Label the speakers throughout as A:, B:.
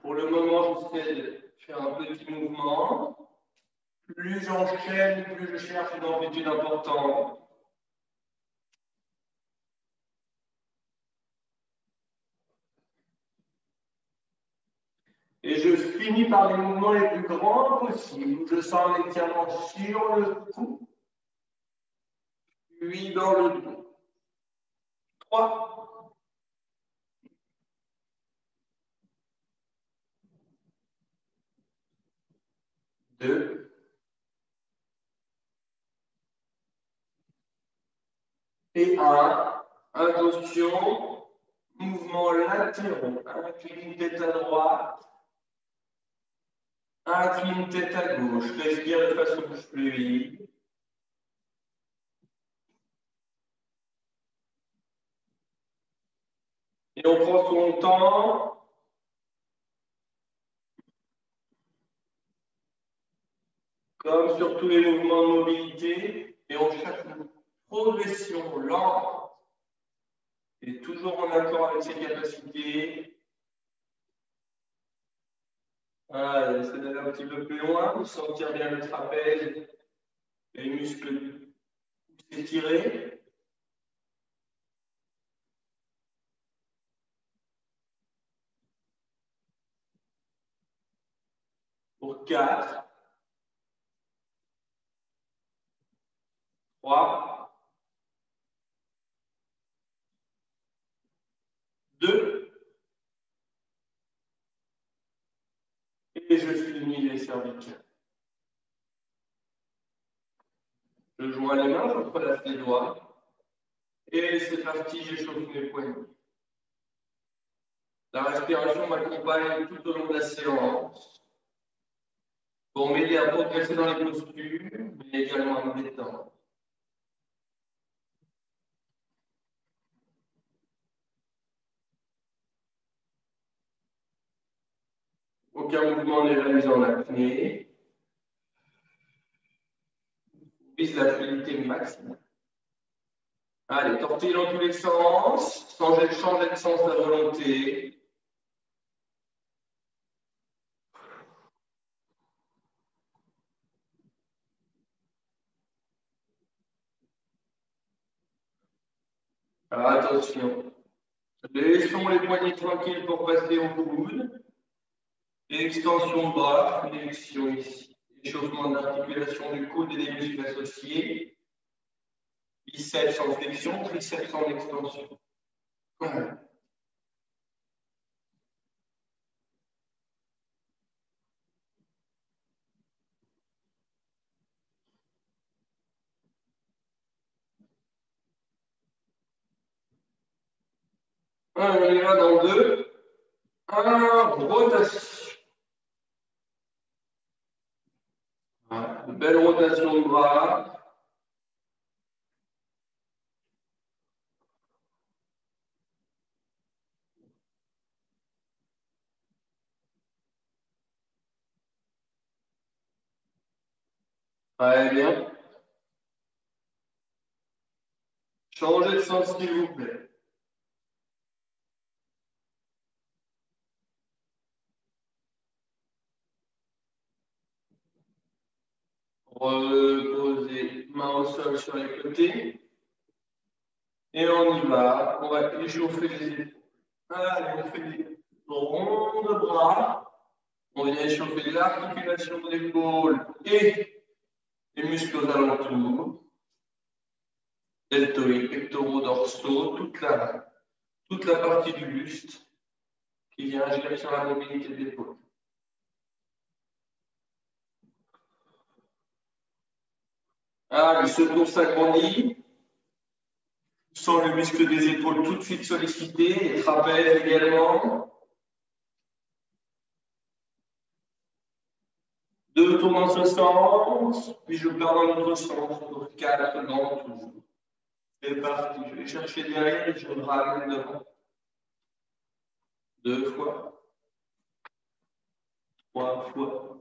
A: Pour le moment, j'essaie de faire un petit mouvement. Plus j'enchaîne, plus je cherche une amplitude importante. Et je finis par les mouvements les plus grands possibles. Je sens l'étirement sur le cou, puis dans le dos. 3. 2. Et 1. Attention, mouvement latéraux. Incline tête à droite. Incline tête à gauche. Respire de façon fluide. Et on prend son temps. Comme sur tous les mouvements de mobilité. Et on cherche une progression lente. Et toujours en accord avec ses capacités. Allez, c'est d'aller un petit peu plus loin, pour sentir bien le trapèze, les muscles s'étirer. Pour 4, 3, 2, et je finis les cervicales. Je joins les mains, je relâche les doigts, et c'est parti, j'échauffe mes poignets. La respiration m'accompagne tout au long de la séance pour m'aider à progresser dans les postures, mais également à me détendre. Aucun mouvement n'est réalisé en apnée. Vise la fluidité maximale. Allez, tortille dans tous les sens. Changer de sens à volonté. Alors, attention. Laissons les poignets tranquilles pour passer au coude. Extension de bras, flexion ici. Échauffement d'articulation du coude et des muscles associés. Biceps en flexion, triceps en extension. Voilà. On y va dans 2. 1, rotation. Voilà. Une belle rotation de bras. Très bien. Changez de sens, s'il vous plaît. Reposez main au sol sur les côtés. Et on y va. On va échauffer les épaules. Allez, on fait des ronds de bras. On vient échauffer l'articulation de l'épaule et les muscles aux alentours. Deltoïdes, pectoraux, dorsaux, toute la partie du buste qui vient agir sur la mobilité de l'épaule. Ah, le secours s'agrandit. Sent le muscle des épaules tout de suite sollicité, les trapèzes également. 2 tours dans ce sens, puis je pars dans l'autre sens pour 4 grands tours. C'est parti, je vais chercher derrière et je me ramène devant. 2 fois, 3 fois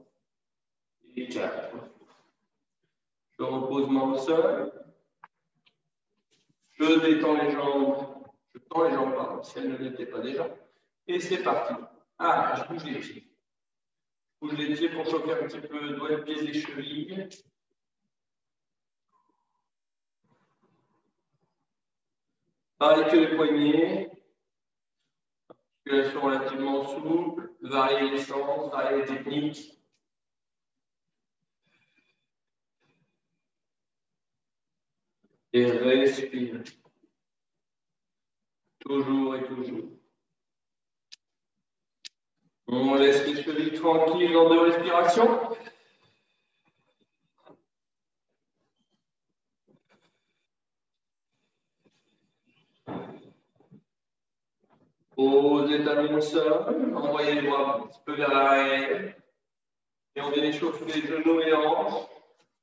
A: et 4 fois. Je repose main au sol. Je détends les jambes. Je tends les jambes, pardon, si elles ne l'étaient pas déjà. Et c'est parti. Ah, je bouge les pieds. Je bouge les pieds pour choquer un petit peu doigts de pied et chevilles. Pareil que les poignets. Articulation relativement souple. Varier les sens, varier les techniques. Et respire. Toujours et toujours. On laisse les chevilles tranquilles dans 2 respirations. Posez les talons au sol, envoyez les bras un petit peu vers l'arrière. Et on vient échauffer genoux et hanches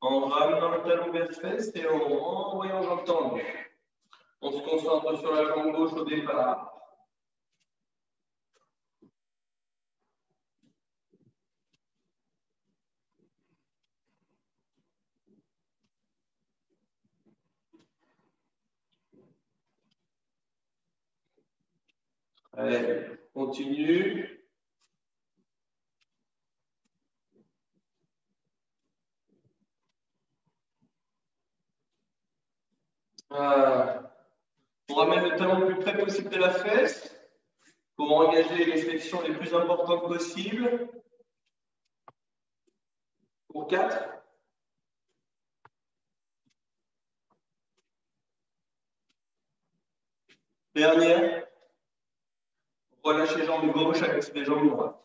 A: en ramenant le talon vers les fesses et en envoyant jambes tendues. On se concentre sur la jambe gauche au départ. Allez, continue. On ramène le talon le plus près possible de la fesse pour engager les flexions les plus importantes possibles. Pour 4. Dernière. Relâchez les jambes gauche, activez les jambes droites.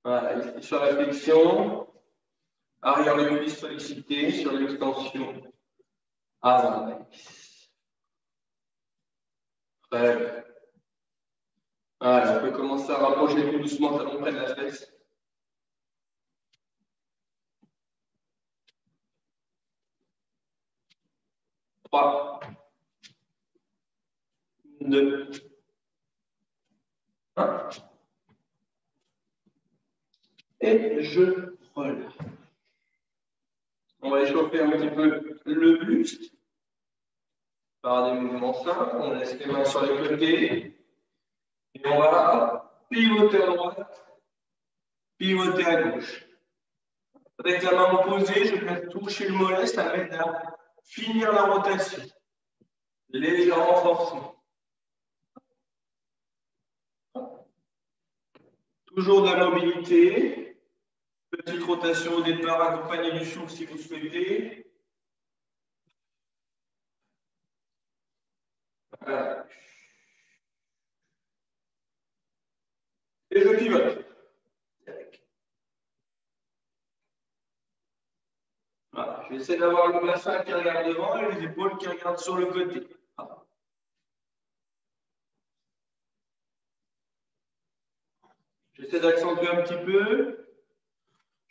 A: Voilà, ici sur la flexion. Arrière le cuisse sollicité sur l'extension. Avant. Très bien. Voilà, on peut commencer à rapprocher tout doucement talon près de la fesse. 3, 2, 1. Et je relâche. On va échauffer un petit peu le buste par des mouvements simples. On laisse les mains sur les côtés. Et on va pivoter à droite, pivoter à gauche. Avec la main opposée, je vais toucher le mollet, ça m'aide à finir la rotation. Légèrement forcé. Toujours de la mobilité. Petite rotation au départ, accompagnée du souffle si vous souhaitez. Voilà. Et je pivote. Voilà. J'essaie d'avoir le bassin qui regarde devant et les épaules qui regardent sur le côté. Voilà. J'essaie d'accentuer un petit peu.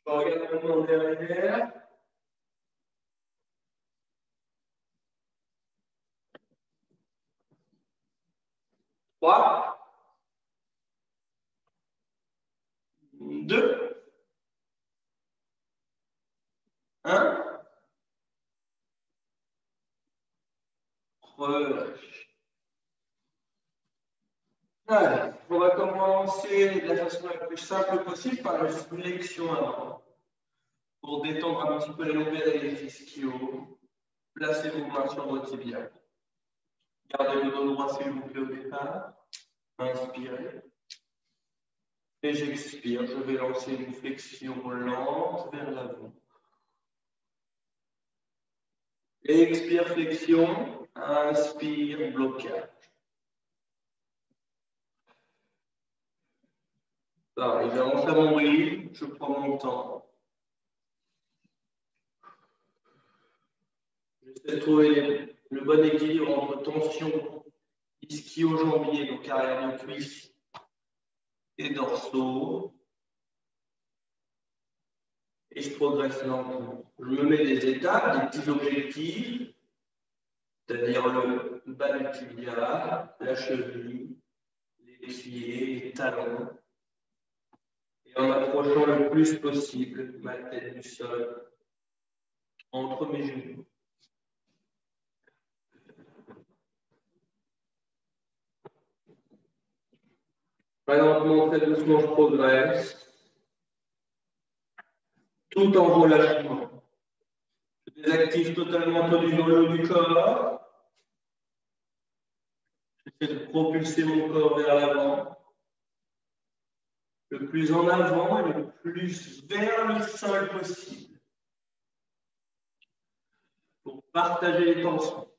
A: Je regarde maintenant derrière. 3, 2, 1. Relâche. Allez, on va commencer de la façon la plus simple possible par la flexion avant. Pour détendre un petit peu les lombaires et les ischios, placez vos mains sur vos tibias. Gardez le dos droit s'il vous plaît au départ. Inspirez. Et j'expire. Je vais lancer une flexion lente vers l'avant. Expire, flexion. Inspire, blocage. Pareil, j'avance à mon rythme. Je prends mon temps. J'essaie de trouver le bon équilibre entre tension ischio-jambier, donc arrière de cuisse et dorsaux. Et je progresse lentement. Je me mets des étapes, des petits objectifs, c'est-à-dire le bas du tibia, la cheville, les pieds, les talons. Et en approchant le plus possible ma tête du sol entre mes genoux. Maintenant, très doucement, je progresse, tout en relâchement. Je désactive totalement tout du haut du corps. J'essaie de propulser mon corps vers l'avant. Le plus en avant et le plus vers le sol possible. Pour partager les tensions.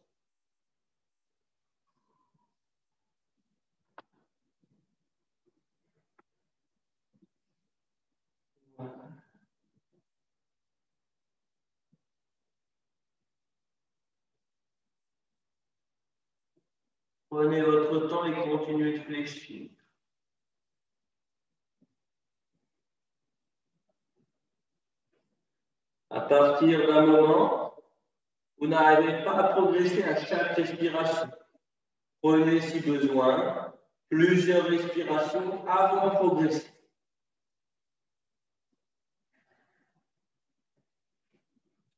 A: Prenez votre temps et continuez de fléchir. À partir d'un moment, vous n'arrivez pas à progresser à chaque respiration. Prenez, si besoin, plusieurs respirations avant de progresser.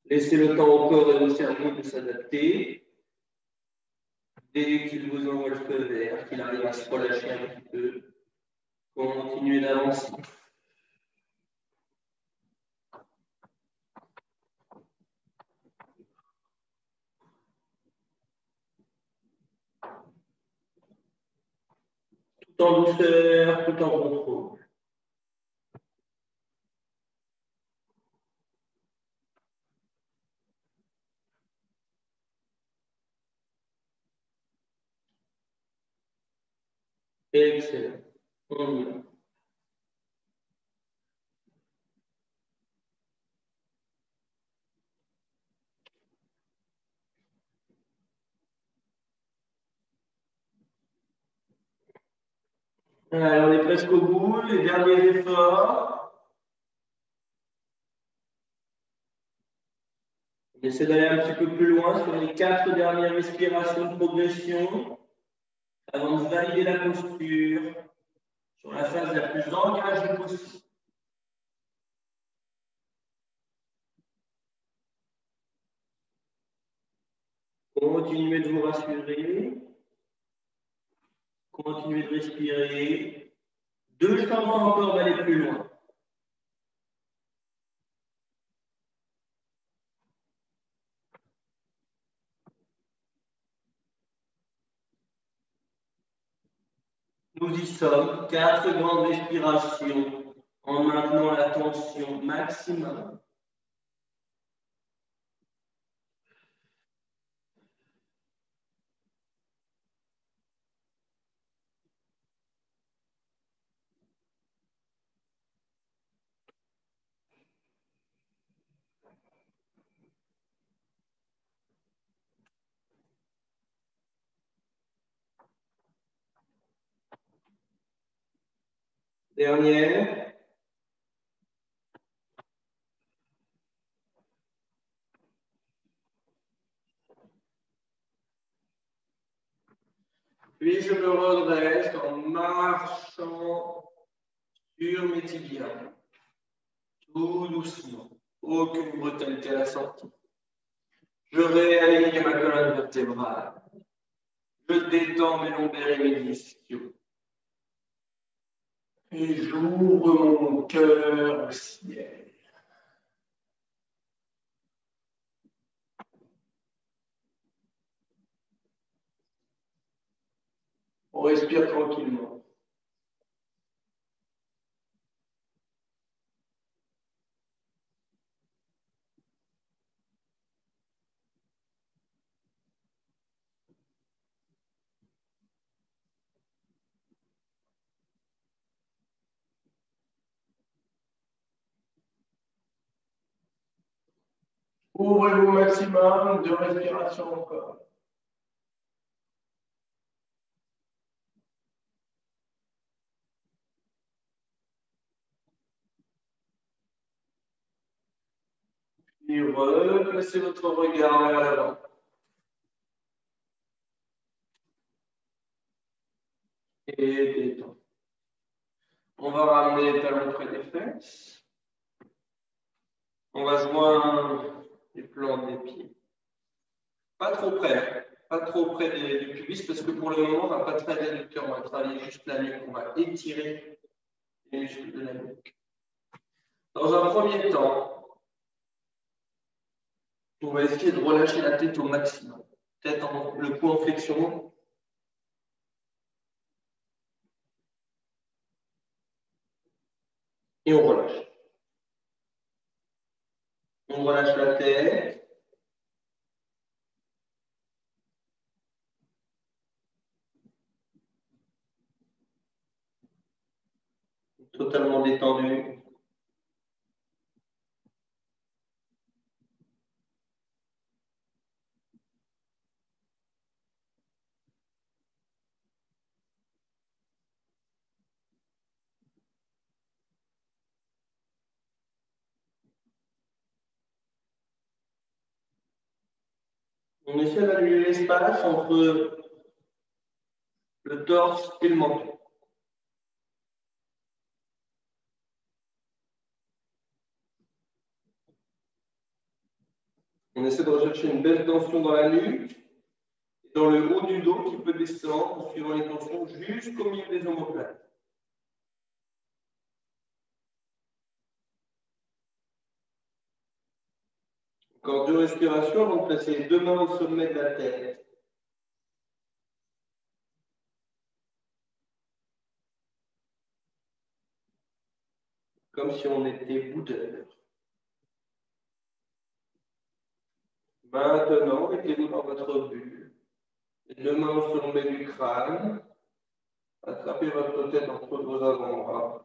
A: Laissez le temps au corps et au cerveau de s'adapter. Dès qu'il vous envoie le feu vert, qu'il arrive à se relâcher un petit peu, continuez d'avancer. Tout en douceur, tout en contrôle. Excellent. On y va. Alors, on est presque au bout, les derniers efforts. On essaie d'aller un petit peu plus loin sur les 4 dernières respirations de progression avant de valider la posture sur la phase la plus engagée possible. Continuez de vous rassurer. Continuez de respirer. 2 chances encore d'aller plus loin. Nous y sommes. 4 grandes respirations en maintenant la tension maximum. Dernière. Puis je me redresse en marchant sur mes tibias. Tout doucement. Aucune brutalité à la sortie. Je réaligne ma colonne vertébrale. Je détends mes lombaires et mes ischios. Et j'ouvre mon cœur au ciel. On respire tranquillement. Ouvrez-vous au maximum de respiration encore. Puis replacez votre regard vers l'avant. Et détendez. On va ramener les talons près des fesses. On va joindre les plantes des pieds. Pas trop près. Pas trop près du pubis parce que pour le moment, on ne va pas travailler l'adducteur. On va travailler juste la nuque. On va étirer les muscles de la nuque. Dans un premier temps, on va essayer de relâcher la tête au maximum. Tête le cou en flexion. Et on relâche. On relâche la tête. Totalement détendu. On essaie d'annuler l'espace entre le torse et le menton. On essaie de rechercher une belle tension dans la nuque, dans le haut du dos qui peut descendre, suivant les tensions, jusqu'au milieu des omoplates. Encore 2 respirations avant de placer les 2 mains au sommet de la tête. Comme si on était boudeur. Maintenant, mettez-vous dans votre bulle. Les 2 mains au sommet du crâne. Attrapez votre tête entre vos avant-bras.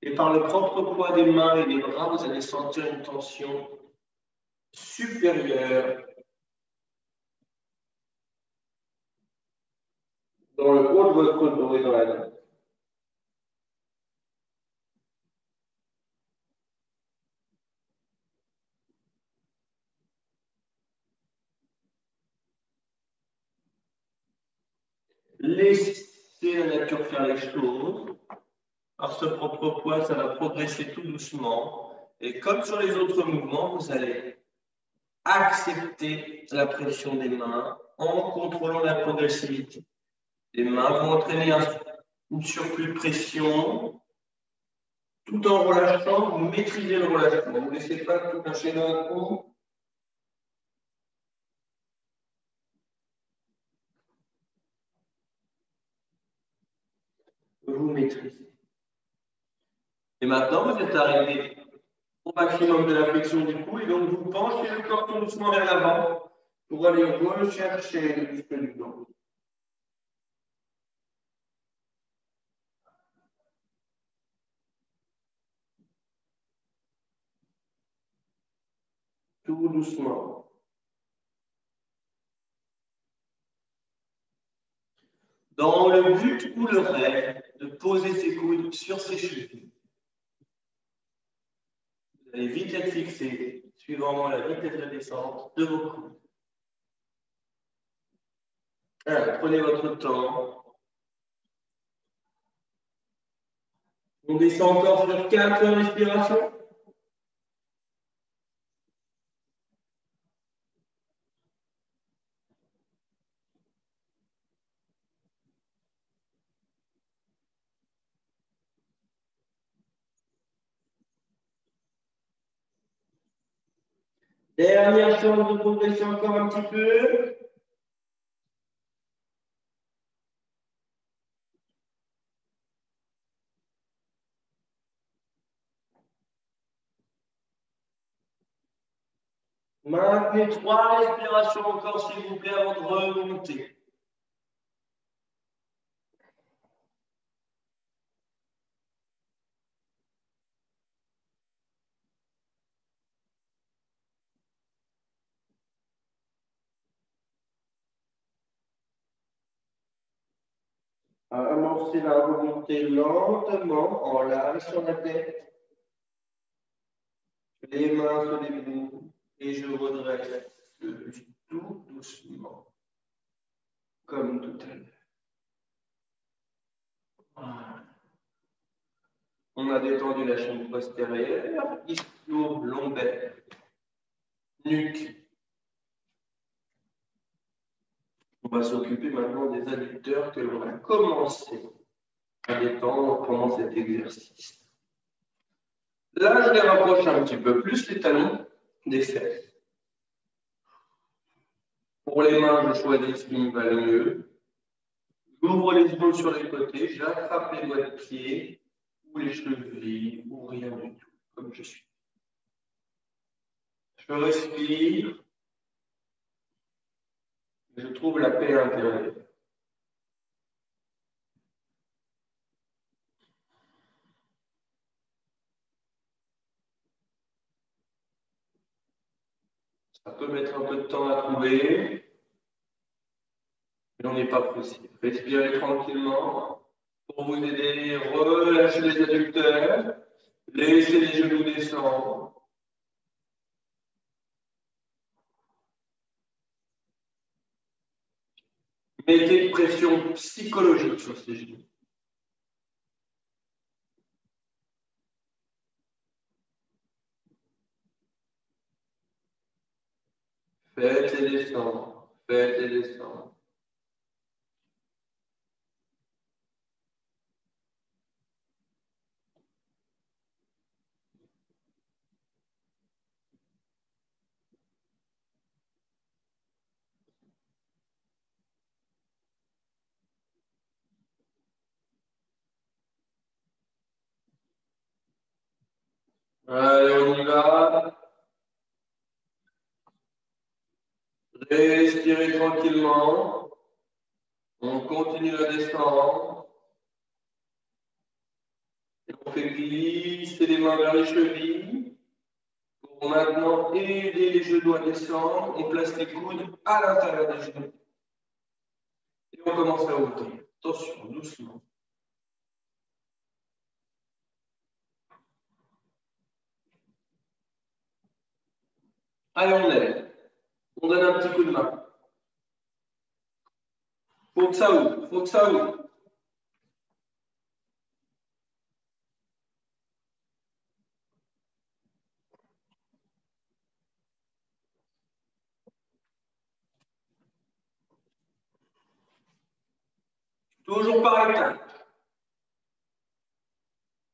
A: Et par le propre poids des mains et des bras, vous allez sentir une tension supérieure dans le haut de votre dos et dans la nuque. Laissez la nature faire les choses. Par ce propre poids, ça va progresser tout doucement. Et comme sur les autres mouvements, vous allez accepter la pression des mains en contrôlant la progressivité. Les mains vont entraîner une surplus de pression tout en relâchant, vous maîtrisez le relâchement. Vous ne laissez pas tout lâcher d'un coup. Vous maîtrisez. Et maintenant, vous êtes arrivé au maximum de la flexion du cou et donc vous penchez le corps tout doucement vers l'avant pour aller rechercher le muscle du dos. Tout doucement. Dans le but ou le rêve de poser ses coudes sur ses chevilles. Vous allez vite être fixé suivant la vitesse de descente de vos coudes. Alors, prenez votre temps. On descend encore sur 4 respirations. Dernière chance de progresser encore un petit peu. Maintenez 3 respirations encore, s'il vous plaît, avant de remonter. Amorcez la remontée lentement en lâchant la tête. Les mains sur les genoux et je redresse le buste tout doucement, comme tout à l'heure. Voilà. On a détendu la chaîne postérieure, ischio-lombaire, nuque. On va s'occuper maintenant des adducteurs que l'on a commencé à détendre pendant cet exercice. Là, je les rapproche un petit peu plus, les talons des fesses. Pour les mains, je choisis ce qui me va le mieux. J'ouvre les épaules sur les côtés, j'attrape les doigts de pied, ou les chevilles, ou rien du tout, comme je suis. Je respire. Je trouve la paix intérieure. Ça peut mettre un peu de temps à trouver, mais on n'est pas pressé. Respirez tranquillement. Pour vous aider, relâchez les adducteurs, laissez les genoux descendre. Mettez une pression psychologique sur ces genoux. Faites-les descendre, faites-les descendre. Allez, on y va. Respirez tranquillement. On continue à descendre. Et on fait glisser les mains vers les chevilles. Pour maintenant aider les genoux à descendre, on place les coudes à l'intérieur des genoux. Et on commence à ouvrir. Attention, doucement. Allez, on lève. On donne un petit coup de main. Faut que ça ouvre, faut que ça ouvre. Toujours par étapes.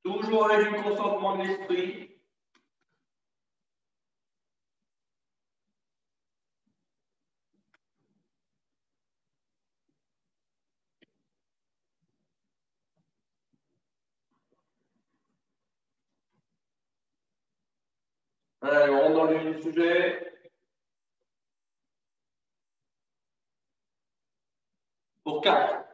A: Toujours avec du consentement de l'esprit. Allez, on rentre dans le vif du sujet. Pour 4.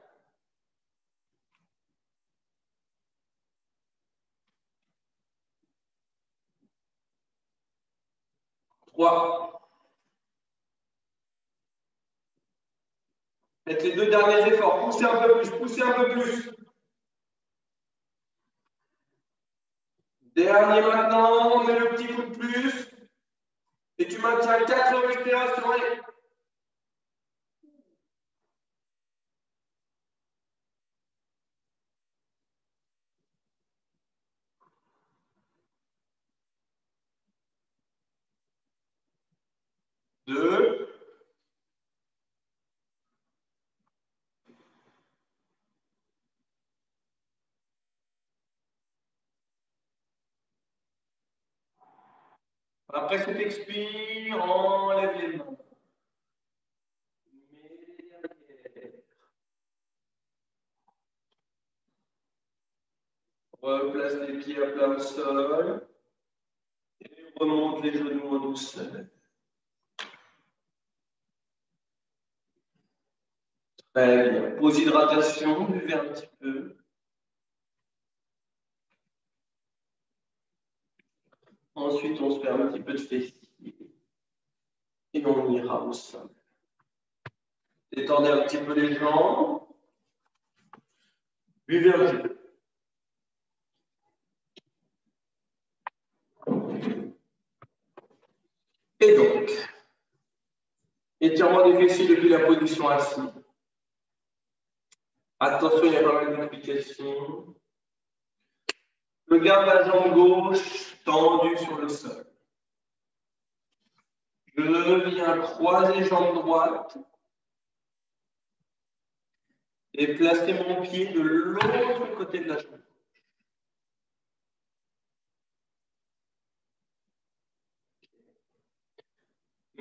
A: 3. Faites les 2 derniers efforts. Poussez un peu plus, poussez un peu plus. Dernier maintenant, on met le petit coup de plus. Et tu maintiens 4 respirations. Allez. Deux. Après cet expire, enlève les mains. Replace les pieds à plat au sol. Et remonte les genoux en douceur. Très bien. Pause hydratation, buvez un petit peu. Ensuite, on se fait un petit peu de fessier. Et on ira au sol. Détendez un petit peu les jambes. Buvez un petit peu. Et donc, étirement des fessiers depuis la position assise. Attention, il y a pas mal d'explications. Je garde la jambe gauche tendue sur le sol. Je viens croiser jambe droite et placer mon pied de l'autre côté de la jambe.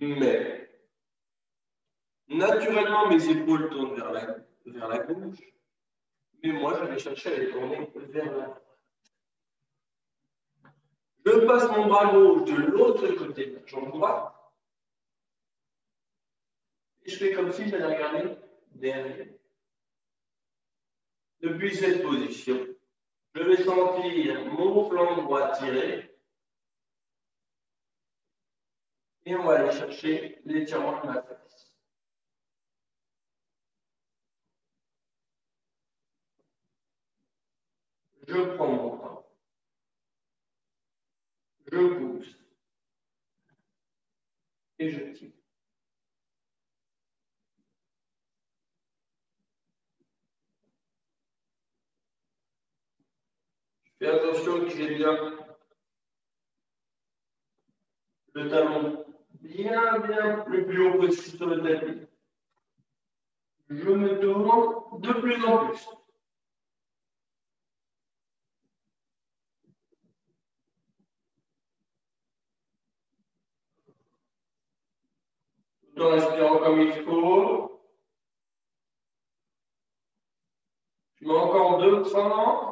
A: Mais naturellement, mes épaules tournent vers la gauche, mais moi, je vais chercher à les tourner vers la droite. Je passe mon bras gauche de l'autre côté de la jambe droite et je fais comme si j'allais regarder derrière. Depuis cette position, je vais sentir mon flanc droit tiré et on va aller chercher l'étirement de ma fesse. Je prends mon temps. Je pousse et je tire. Fais attention que j'ai bien le talon bien le plus haut possible sur le tapis. Je me tourne de plus en plus. Tout en respirant comme il faut. Je mets encore 200.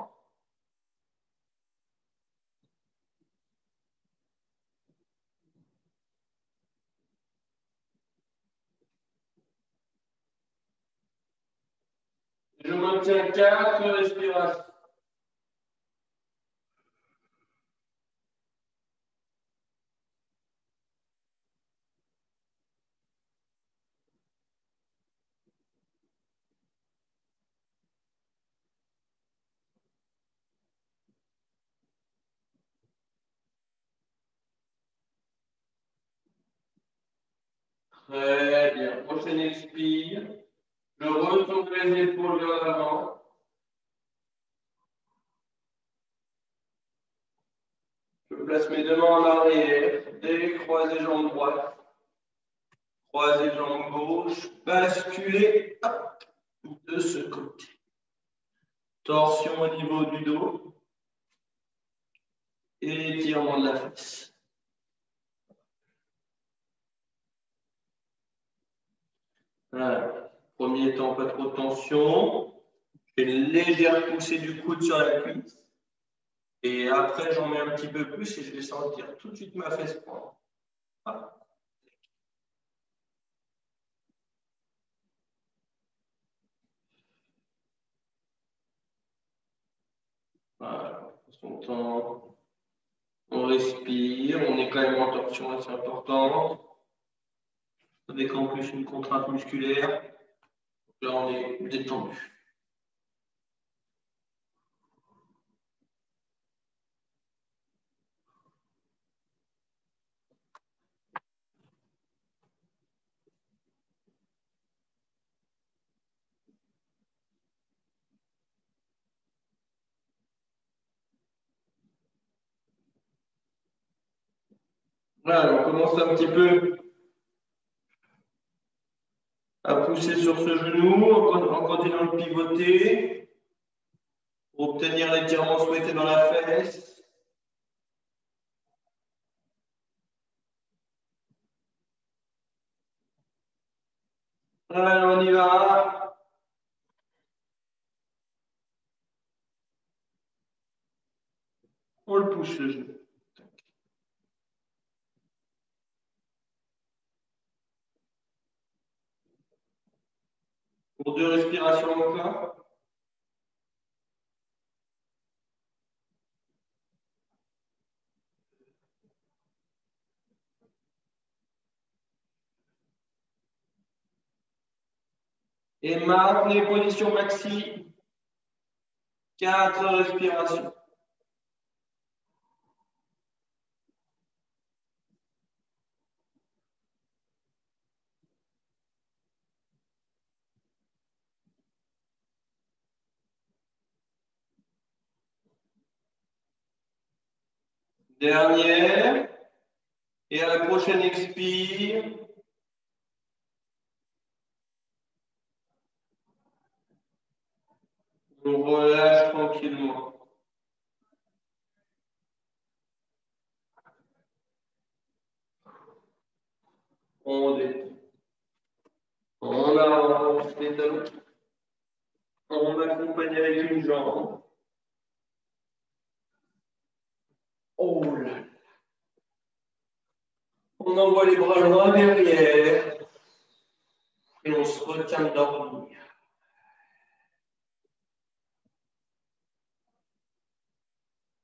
A: Je maintiens 4 respirations. Très bien. Prochaine expire. Je retourne les épaules vers l'avant. Je place mes deux mains en arrière. Décroiser jambe droite. Croiser jambe gauche. Basculer hop, de ce côté. Torsion au niveau du dos. Et étirement de la fesse. Voilà. Premier temps, pas trop de tension. Je fais une légère poussée du coude sur la cuisse. Et après, j'en mets un petit peu plus et je vais sentir tout de suite ma fesse prendre. Voilà. Voilà. Son temps. On respire. On est quand même en torsion assez importante. Avec en plus une contrainte musculaire. Là, on est détendu. Voilà, on commence un petit peu à pousser sur ce genou, en continuant de pivoter pour obtenir l'étirement souhaité dans la fesse. Voilà, on y va. On le pousse le genou. Pour 2 respirations encore. Et maintenez position maxi. 4 respirations. Dernière. Et à la prochaine expire. On relâche tranquillement. On détend. On avance les talons. On accompagne avec une jambe. Oh là. On envoie les bras loin derrière. Et on se retient de dormir.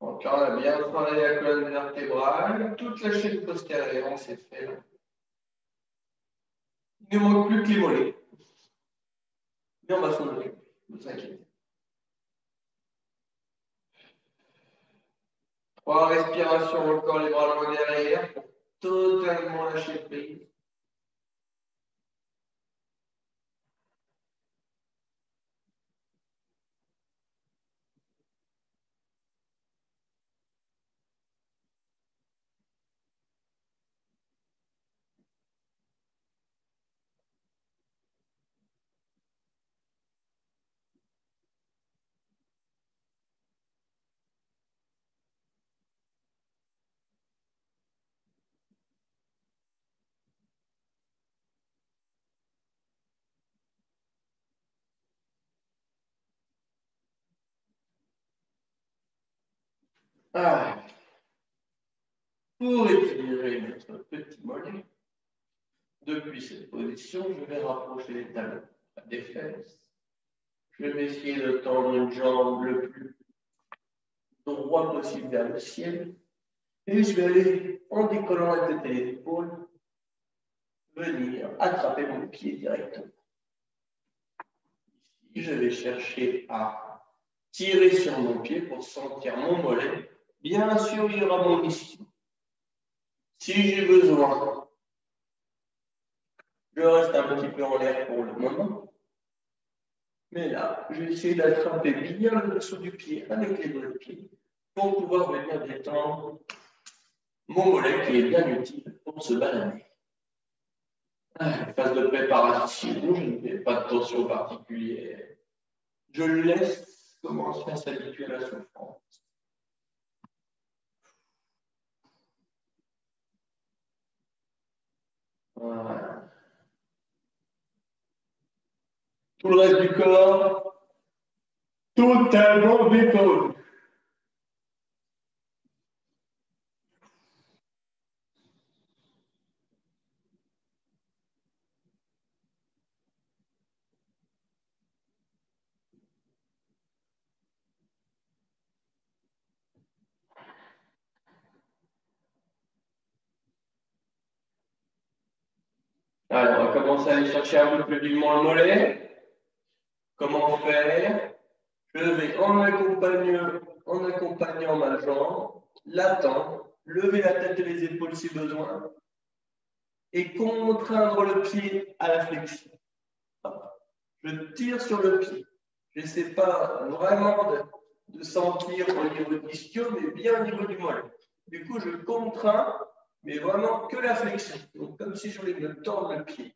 A: Encore, on a bien travaillé la colonne vertébrale. Toute la chaîne postérieure, on s'est fait là. Il ne manque plus que les mollets. Mais on va s'en occuper, ne vous inquiétez. 3 respirations, encore les bras loin derrière pour totalement lâcher prise. Ah. Pour étirer notre petit mollet, depuis cette position, je vais rapprocher les talons des fesses. Je vais essayer de tendre une jambe le plus droit possible vers le ciel. Et je vais aller, en décollant la tête et les épaules, venir attraper mon pied directement. Ici, je vais chercher à tirer sur mon pied pour sentir mon mollet. Bien sûr, il y aura mon ischio. Si j'ai besoin, je reste un petit peu en l'air pour le moment. Mais là, je vais essayer d'attraper bien le dessous du pied avec les deux pieds pour pouvoir venir détendre mon mollet qui est bien utile pour se balader. Phase de préparation, je ne fais pas de tension particulière. Je le laisse commencer à s'habituer à la souffrance. Voilà. Tout le reste du corps, totalement détendu. Alors, on va commencer à aller chercher un peu plus vivement le mollet. Comment faire? Je vais, en accompagnant ma jambe, l'attendre, lever la tête et les épaules si besoin, et contraindre le pied à la flexion. Je tire sur le pied. Je n'essaie pas vraiment de sentir au niveau de l'ischio, mais bien au niveau du mollet. Du coup, je contrains, mais vraiment que la flexion. Donc, comme si je voulais me tordre le pied.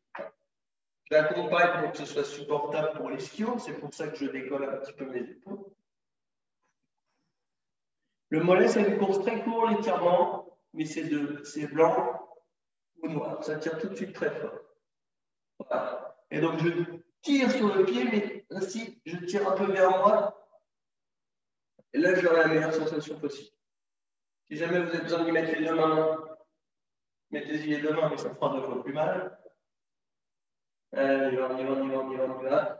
A: J'accompagne pour que ce soit supportable pour l'ischio. C'est pour ça que je décolle un petit peu mes épaules. Le mollet, c'est une course très courte, l'étirement, mais c'est blanc ou noir. Ça tire tout de suite très fort. Voilà. Et donc, je tire sur le pied, mais ainsi, je tire un peu vers moi. Et là, j'aurai la meilleure sensation possible. Si jamais vous avez besoin d'y mettre les deux mains, mettez-y les deux mains, mais ça fera 2 fois plus mal. Allez, on y va.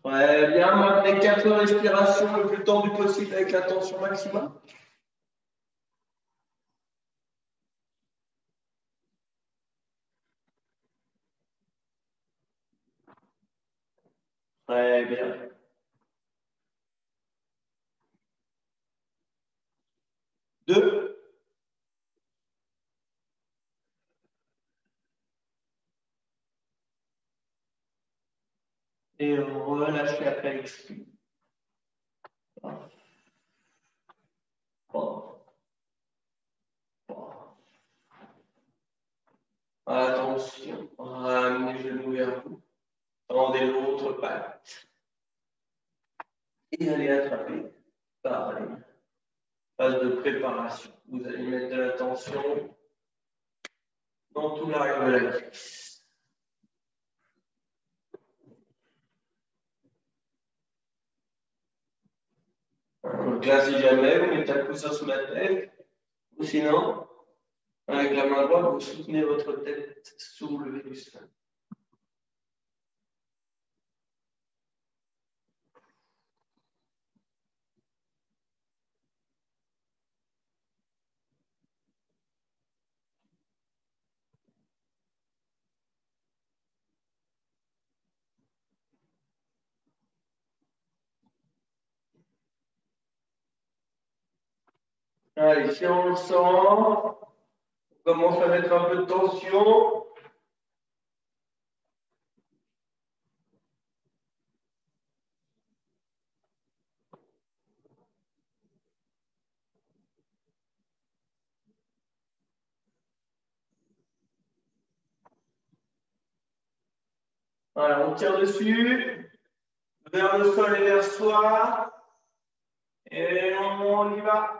A: Très bien, maintenez 4 respirations le plus tendu possible avec la tension maximum. Très bien. 2. Et relâchez après l'expire. Attention, ramenez les genoux vers vous. Tendez l'autre patte. Et allez attraper. Pareil. Phase de préparation. Vous allez mettre de la tension dans tout l'arrière de la cuisse. Donc là, si jamais, vous mettez un coup sur ma tête, ou sinon, avec la main droite, vous soutenez votre tête soulevée du sol. Allez, si on le sent, on commence à mettre un peu de tension. Voilà, on tire dessus, vers le sol et vers soi. Et on y va.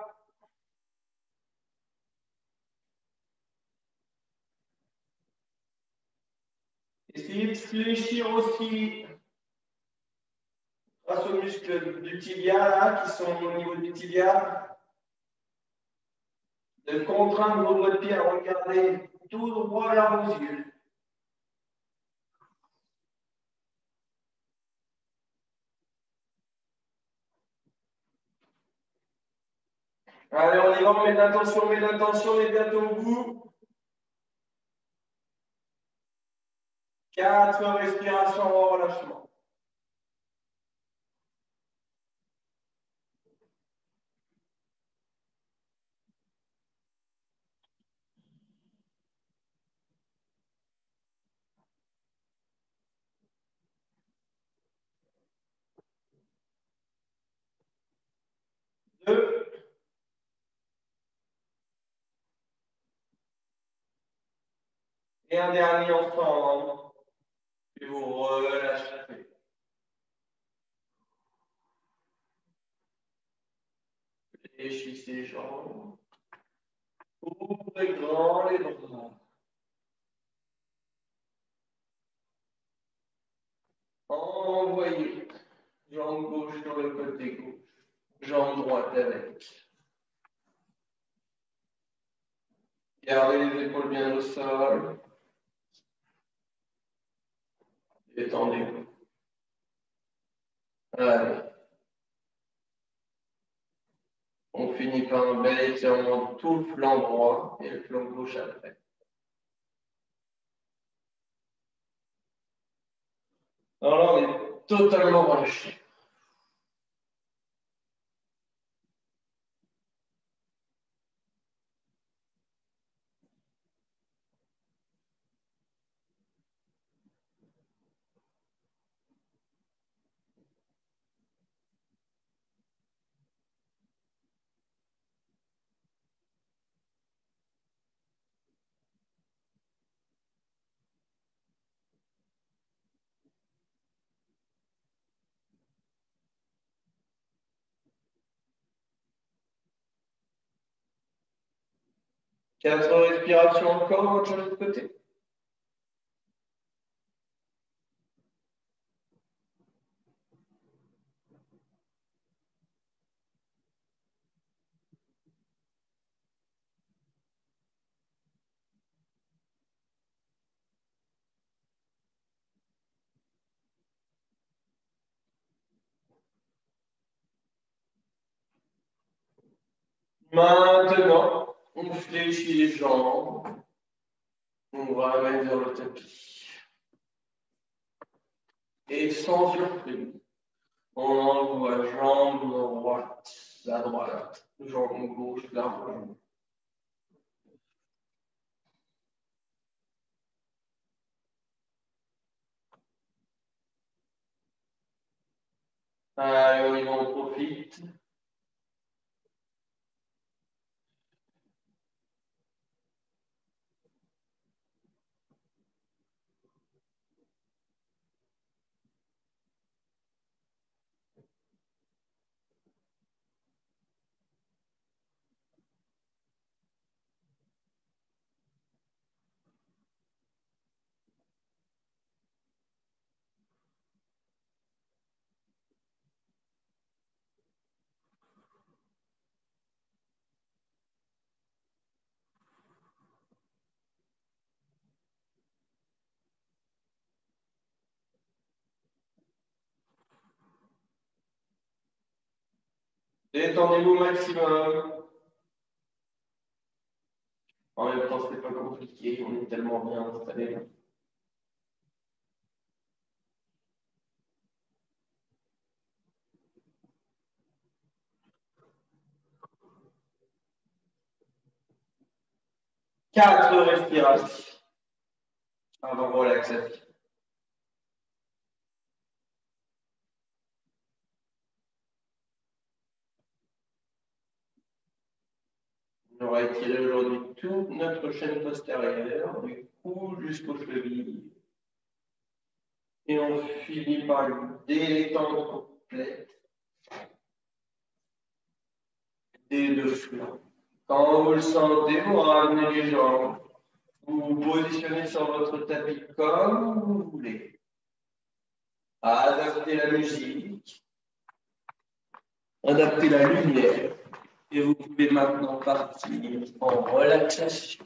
A: Essayez de fléchir aussi grâce aux muscles du tibia là, qui sont au niveau du tibia. De contraindre vos doigts de pied à regarder tout droit vers vos yeux. Allez, on y va, on met de l'attention, on est bientôt au bout. 4 respirations en relâchement. Deux. Et un dernier ensemble. Et vous relâchez. Fléchissez les jambes. Ouvrez grand les bras. Envoyez. Jambe gauche sur le côté gauche. Jambe droite avec. Gardez les épaules bien au sol. Détendez-vous. Allez. On finit par un bel étirement de tout le flanc droit et le flanc gauche après. Alors là, on est totalement relâché. Quatre respirations encore de l'autre côté. Maintenant, on fléchit les jambes. On ramène vers le tapis. Et sans surprise, on envoie jambe droite, la droite, jambe gauche, la gauche. Allez, on en profite. Détendez-vous au maximum. En même temps, c'est pas compliqué, on est tellement bien installé là. Quatre respirations avant relaxation. On aura étiré aujourd'hui toute notre chaîne postérieure, du cou jusqu'aux chevilles. Et on finit par une détente complète des deux flancs. Quand vous le sentez, vous ramenez les jambes. Vous vous positionnez sur votre tapis comme vous voulez. Adaptez la musique. Adaptez la lumière. Et vous pouvez maintenant partir en relaxation.